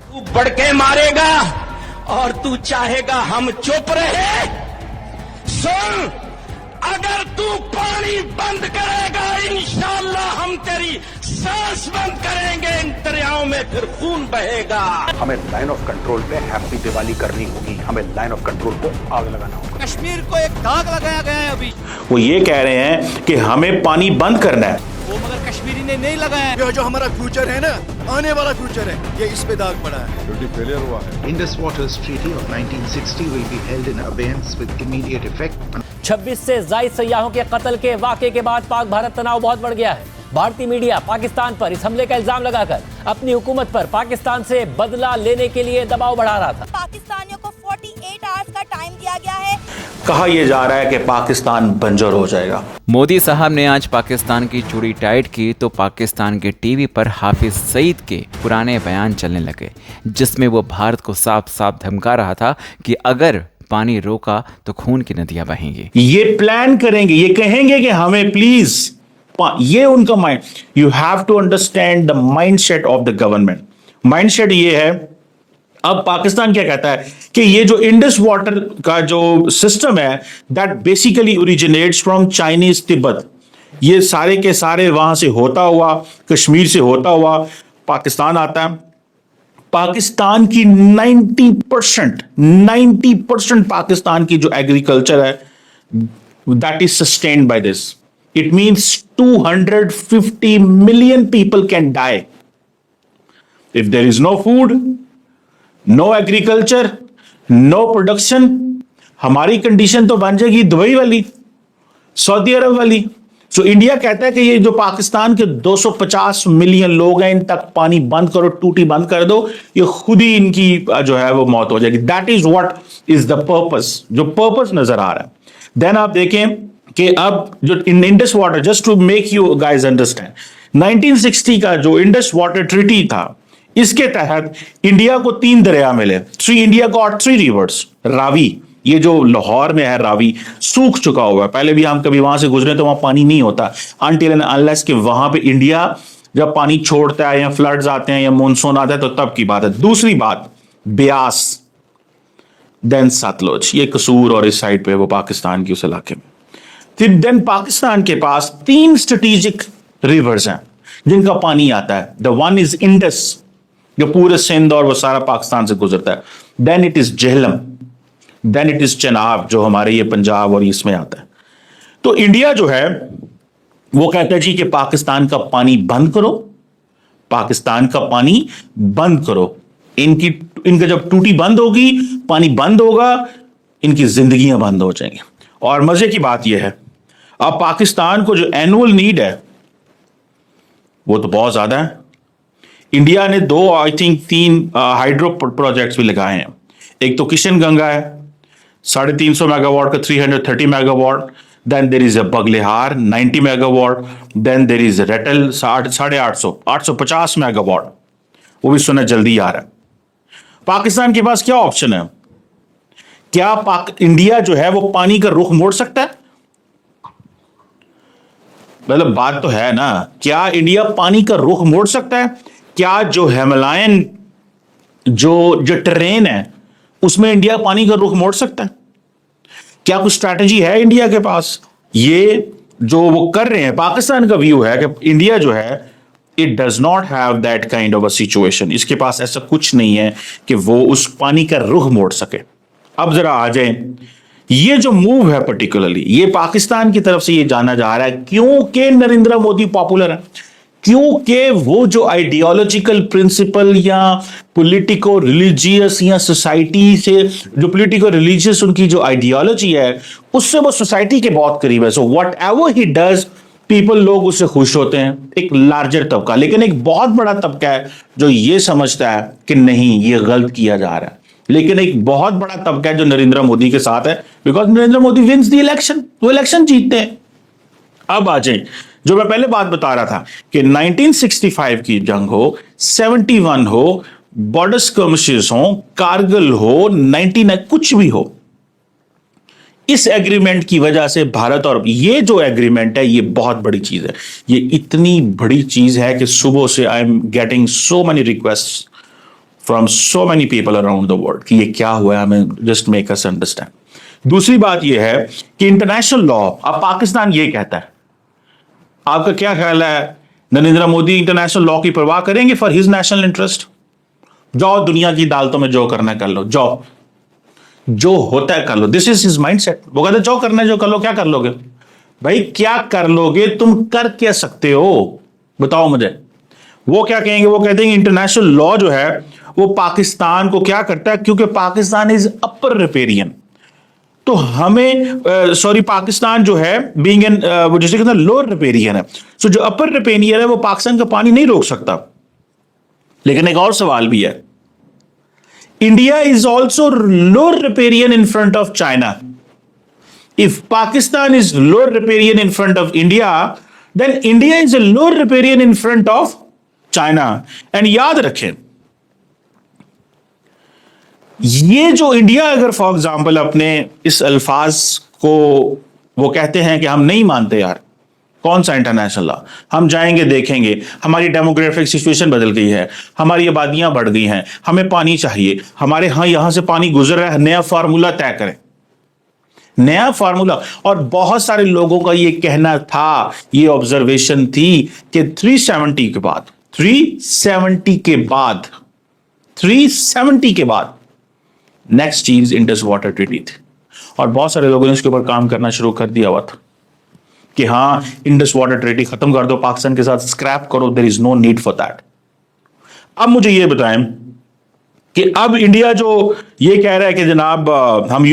तू बढ़ के मारेगा और तू चाहेगा हम चुप रहे। सुन, अगर तू पानी बंद करेगा इंशाअल्लाह हम तेरी सांस बंद करेंगे, इन दरियाओं में फिर खून बहेगा। हमें लाइन ऑफ कंट्रोल पे हैप्पी दिवाली करनी होगी, हमें लाइन ऑफ कंट्रोल को आग लगाना होगा। कश्मीर को एक दाग लगाया गया है अभी। वो ये कह रहे हैं कि हमें पानी बंद करना है, वो मगर कश्मीरी ने नहीं लगाया। ये जो हमारा फ्यूचर है ना, आने वाला फ्यूचर है, ये इस पे दाग पड़ा है। फेलियर हुआ है। Indus Waters Treaty of 1960 will be held in abeyance with immediate effect. 26 से जायद सयाहों के कत्ल के वाक़े के बाद पाक भारत तनाव बहुत बढ़ गया है। भारतीय मीडिया पाकिस्तान पर इस हमले का इल्जाम लगाकर अपनी हुकूमत पर पाकिस्तान से बदला लेने के लिए दबाव बढ़ा रहा था। पाकिस्तानियों को 48 आवर्स का टाइम दिया गया है। कहा यह जा रहा है कि पाकिस्तान बंजर हो जाएगा। मोदी साहब ने आज पाकिस्तान की चूड़ी टाइट की तो पाकिस्तान के टीवी पर हाफिज सईद के पुराने बयान चलने लगे, जिसमें वो भारत को साफ साफ धमका रहा था कि अगर पानी रोका तो खून की नदियां बहेंगी। ये प्लान करेंगे, ये कहेंगे कि हमें प्लीज, ये उनका mind. You have to understand the mindset of the government. Mindset ये है, अब पाकिस्तान क्या कहता है कि ये जो इंडस वाटर का जो सिस्टम है that basically originates from Chinese Tibet, ये सारे के सारे वहां से होता हुआ, कश्मीर से होता हुआ पाकिस्तान आता है। पाकिस्तान की 90% पाकिस्तान की जो एग्रीकल्चर है that is sustained by this. It means 250 million people can die. If there is no food, no agriculture, no production, हमारी कंडीशन तो बन जाएगी दुबई वाली, सऊदी अरब वाली। सो इंडिया कहता है कि ये जो पाकिस्तान के 250 मिलियन लोग हैं, इन तक पानी बंद करो, टूटी बंद कर दो, ये खुद ही इनकी जो है वो मौत हो जाएगी। That is what is the purpose, जो पर्पस नजर आ रहा है। देन आप देखें कि अब जो इन Indus water, just to make you guys understand, 1960 का जो इंडस वाटर ट्रीटी था, इसके तहत इंडिया को 3 दरिया मिले। India got 3 reverse. रावी, ये जो लाहौर में है रावी, सूख चुका हुआ है। पहले भी हम कभी वहां से गुजरे तो वहां पानी नहीं होता, अनटिल एंड अनलेस कि वहां पे इंडिया जब पानी छोड़ता है या फ्लड्स आते हैं या मानसून आता है तो तब की बात है। दूसरी बात, ब्यास, देन सतलुज, ये कसूर और इस साइड पे वो पाकिस्तान की उस इलाके में। फिर देन पाकिस्तान के पास 3 स्ट्रेटेजिक रिवर्स हैं जिनका पानी आता है। द वन इज इंडस, जो पूरे सिंध और वो सारा पाकिस्तान से गुजरता है। Then it is Jhelum, then it is Chenab, जो हमारे ये पंजाब और इसमें आता है। तो इंडिया जो है वो कहता है जी कि पाकिस्तान का पानी बंद करो, पाकिस्तान का पानी बंद करो। इनका जब टूटी बंद होगी, पानी बंद होगा, इनकी जिंदगियां बंद हो जाएंगी। और मजे की बात यह है, अब पाकिस्तान को जो एनुअल नीड है वो तो बहुत ज्यादा है। इंडिया ने 2 आई थिंक 3 हाइड्रो प्रोजेक्ट्स भी लगाए हैं। एक तो किशन गंगा है 350 मेगावाट का, 330 megawatt. Then there is a Baglihar 90 megawatt. Then there is Ratle 850 megawatt, वो भी सुना जल्दी आ रहा है। पाकिस्तान के पास क्या ऑप्शन है? क्या इंडिया जो है वो पानी का रुख मोड़ सकता है? मतलब बात तो है ना, क्या इंडिया पानी का रुख मोड़ सकता है? क्या जो हिमालयन जो टेरेन है उसमें इंडिया पानी का रुख मोड़ सकता है? क्या कुछ स्ट्रैटेजी है इंडिया के पास? ये जो वो कर रहे हैं, पाकिस्तान का व्यू है कि इंडिया जो है it does not have that kind of a situation. इसके पास ऐसा कुछ नहीं है कि वो उस पानी का रुख मोड़ सके। अब जरा आ जाए, ये जो मूव है पर्टिकुलरली ये पाकिस्तान की तरफ से ये जाना जा रहा है क्योंकि नरेंद्र मोदी पॉपुलर है, क्योंकि वो जो आइडियोलॉजिकल प्रिंसिपल या पॉलिटिको रिलीजियस या सोसाइटी से जो पॉलिटिको रिलीजियस उनकी जो आइडियोलॉजी है उससे वो सोसाइटी के बहुत करीब है। So what ever he does, people, लोग उससे खुश होते हैं, एक लार्जर तबका। लेकिन एक बहुत बड़ा तबका है जो ये समझता है कि नहीं ये गलत किया जा रहा है। लेकिन एक बहुत बड़ा तबका है जो नरेंद्र मोदी के साथ है, because Narendra Modi wins the election, वो इलेक्शन जीतते हैं। अब आ जाए, जो मैं पहले बात बता रहा था कि 1965 की जंग हो, 71 हो, बॉर्डर स्कर्मिशेस हो, कारगिल हो, 99 कुछ भी हो, इस एग्रीमेंट की वजह से भारत, और ये जो एग्रीमेंट है ये बहुत बड़ी चीज है। ये इतनी बड़ी चीज है कि सुबह से I am getting so many request from so many people around the world कि ये क्या हुआ है, हमें जस्ट मेक अस अंडरस्टैंड। दूसरी बात ये है कि इंटरनेशनल लॉ, अब पाकिस्तान ये कहता है, आपका क्या ख्याल है, नरेंद्र मोदी इंटरनेशनल लॉ की परवाह करेंगे फॉर हिज नेशनल इंटरेस्ट? जाओ दुनिया की अदालतों में जो करना है कर लो, जाओ जो होता है कर लो, दिस इज हिज माइंडसेट। वो कहते जो करना है जो कर लो। क्या कर लोगे भाई, क्या कर लोगे? तुम कर क्या सकते हो बताओ मुझे। वो क्या कहेंगे, वो कहते हैं इंटरनेशनल लॉ जो है वो पाकिस्तान को क्या करता है, क्योंकि पाकिस्तान इज अपर रिपेरियन, तो हमें सॉरी पाकिस्तान जो है बीइंग एन वो जैसे कहते हैं लोअर रिपेरियन है, सो जो अपर रिपेरियन है वो पाकिस्तान का पानी नहीं रोक सकता। लेकिन एक और सवाल भी है, India is also lower riparian in front of China. If Pakistan is lower riparian in front of India, then India is a lower riparian in front of China. And याद रखें, ये जो इंडिया अगर फॉर एग्जाम्पल अपने इस अल्फाज को वो कहते हैं कि हम नहीं मानते यार, कौन सा इंटरनेशनल लॉ, हम जाएंगे देखेंगे हमारी डेमोग्राफिक सिचुएशन बदल गई है, हमारी आबादियां बढ़ गई हैं, हमें पानी चाहिए, हमारे यहां से पानी गुजर रहा है, नया फार्मूला तय करें, नया फार्मूला। और बहुत सारे लोगों का ये कहना था, ये ऑब्जर्वेशन थी कि 370 के बाद नेक्स्ट चीज इंडस वाटर ट्रीटी थी, और बहुत सारे लोगों ने इसके ऊपर काम करना शुरू कर दिया हुआ था कि हाँ इंडस वाटर ट्रीटी खत्म कर दो, पाकिस्तान के साथ स्क्रैप करो, there is no need for that. अब मुझे ये बताएं कि अब इंडिया जो ये कह रहा है कि जनाब हम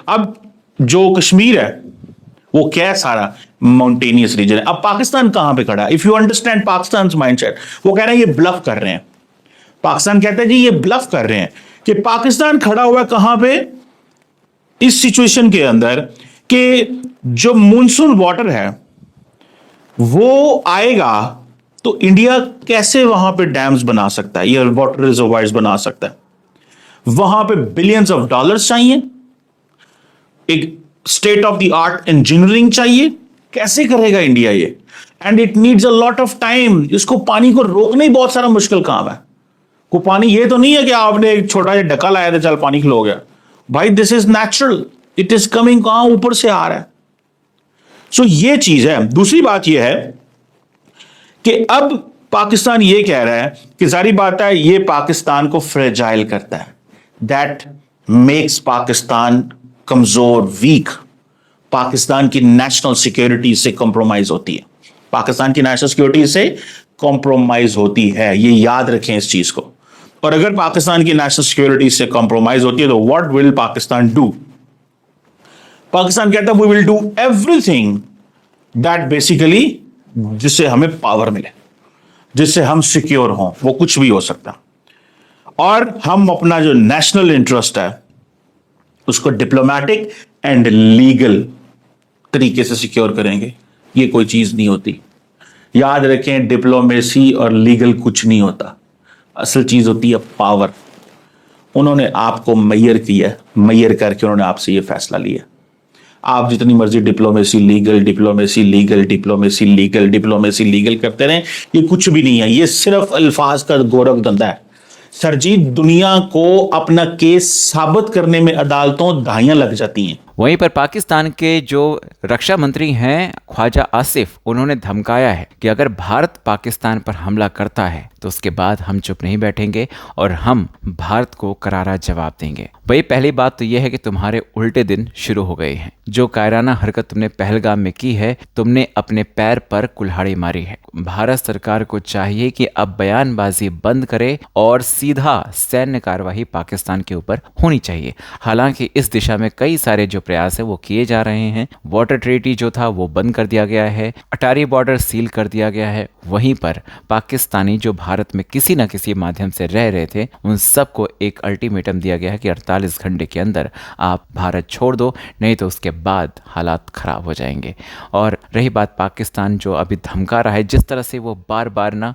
अब जो कश्मीर है वो क्या सारा माउंटेनियस रीजन है, अब पाकिस्तान कहां पे खड़ा है? If you understand Pakistan mindset, वो कह रहे हैं ये ब्लफ कर रहे हैं। पाकिस्तान कहता है जी ये ब्लफ कर रहे हैं, कि पाकिस्तान खड़ा हुआ कहां पे इस सिचुएशन के अंदर कि जो मूनसून वाटर है वो आएगा तो इंडिया कैसे वहां पे डैम्स बना सकता है, ये वाटर रिजर्वायर्स बना सकता है, वहां पे बिलियंस ऑफ डॉलर्स चाहिए, एक state of the art engineering चाहिए, कैसे करेगा इंडिया ये? And it needs a lot of time. इसको पानी को रोकना ही बहुत सारा मुश्किल काम है। को पानी ये तो नहीं है कि आपने एक छोटा सा ढक्का लाया था चल पानी खिलो गया, भाई this is natural, it is coming, कहां ऊपर से आ रहा है। सो ये चीज है। दूसरी बात ये है कि अब पाकिस्तान ये कह रहा है कि सारी बात है ये पाकिस्तान को फ्रेजाइल करता है, दैट मेक्स पाकिस्तान कमजोर, वीक। पाकिस्तान की नेशनल सिक्योरिटी से कॉम्प्रोमाइज होती है, पाकिस्तान की नेशनल सिक्योरिटी से कॉम्प्रोमाइज होती है, ये याद रखें इस चीज को। और अगर पाकिस्तान की नेशनल सिक्योरिटी से कॉम्प्रोमाइज होती है तो what will Pakistan do? Pakistan कहता है we will do everything that basically जिससे हमें पावर मिले, जिससे हम सिक्योर हों, वो कुछ भी हो सकता, और हम अपना जो नेशनल इंटरेस्ट है उसको डिप्लोमेटिक एंड लीगल तरीके से सिक्योर करेंगे। ये कोई चीज नहीं होती, याद रखें, डिप्लोमेसी और लीगल कुछ नहीं होता, असल चीज होती है पावर। उन्होंने आपको मैयर किया, मैयर करके उन्होंने आपसे ये फैसला लिया। आप जितनी मर्जी डिप्लोमेसी लीगल करते रहें, ये कुछ भी नहीं है, ये सिर्फ अल्फाज का गोरख धंधा है। सरजीत, दुनिया को अपना केस साबित करने में अदालतों दहाइयां लग जाती हैं। वहीं पर पाकिस्तान के जो रक्षा मंत्री हैं ख्वाजा आसिफ, उन्होंने धमकाया है कि अगर भारत पाकिस्तान पर हमला करता है तो उसके बाद हम चुप नहीं बैठेंगे और हम भारत को करारा जवाब देंगे। भाई पहली बात तो यह है कि तुम्हारे उल्टे दिन शुरू हो गए हैं। जो कायराना हरकत तुमने पहलगाम में की है, तुमने अपने पैर पर कुल्हाड़ी मारी है। भारत सरकार को चाहिए कि अब बयानबाजी बंद करे और सीधा सैन्य कार्यवाही पाकिस्तान के ऊपर होनी चाहिए। हालांकि इस दिशा में कई सारे जो प्रयास है वो किए जा रहे हैं। वाटर ट्रीटी जो था वो बंद कर दिया गया है, अटारी बॉर्डर सील कर दिया गया है। वहीं पर पाकिस्तानी जो भारत में किसी न किसी माध्यम से रह रहे थे, उन सबको एक अल्टीमेटम दिया गया है कि 48 घंटे के अंदर आप भारत छोड़ दो, नहीं तो उसके बाद हालात ख़राब हो जाएंगे। और रही बात पाकिस्तान जो अभी धमका रहा है, जिस तरह से वो बार बार ना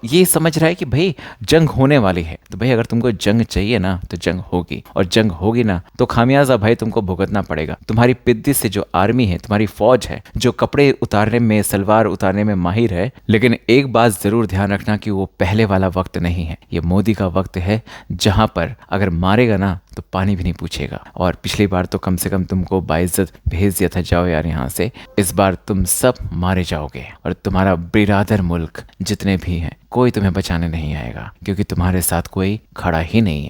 ये समझ रहा है कि भाई जंग होने वाली है, तो भाई अगर तुमको जंग चाहिए ना तो जंग होगी, और जंग होगी ना तो खामियाजा भाई तुमको भुगतना पड़ेगा। तुम्हारी पिद्दी से जो आर्मी है, तुम्हारी फौज है, जो कपड़े उतारने में, सलवार उतारने में माहिर है, लेकिन एक बात जरूर ध्यान रखना कि वो पहले वाला वक्त नहीं है। ये मोदी का वक्त है जहां पर अगर मारेगा ना तो पानी भी नहीं पूछेगा। और पिछली बार तो कम से कम तुमको बाइज्जत भेज दिया था, जाओ यार यहाँ से। इस बार तुम सब मारे जाओगे और तुम्हारा बिरादर मुल्क जितने भी हैं कोई तुम्हें बचाने नहीं आएगा, क्योंकि तुम्हारे साथ कोई खड़ा ही नहीं है।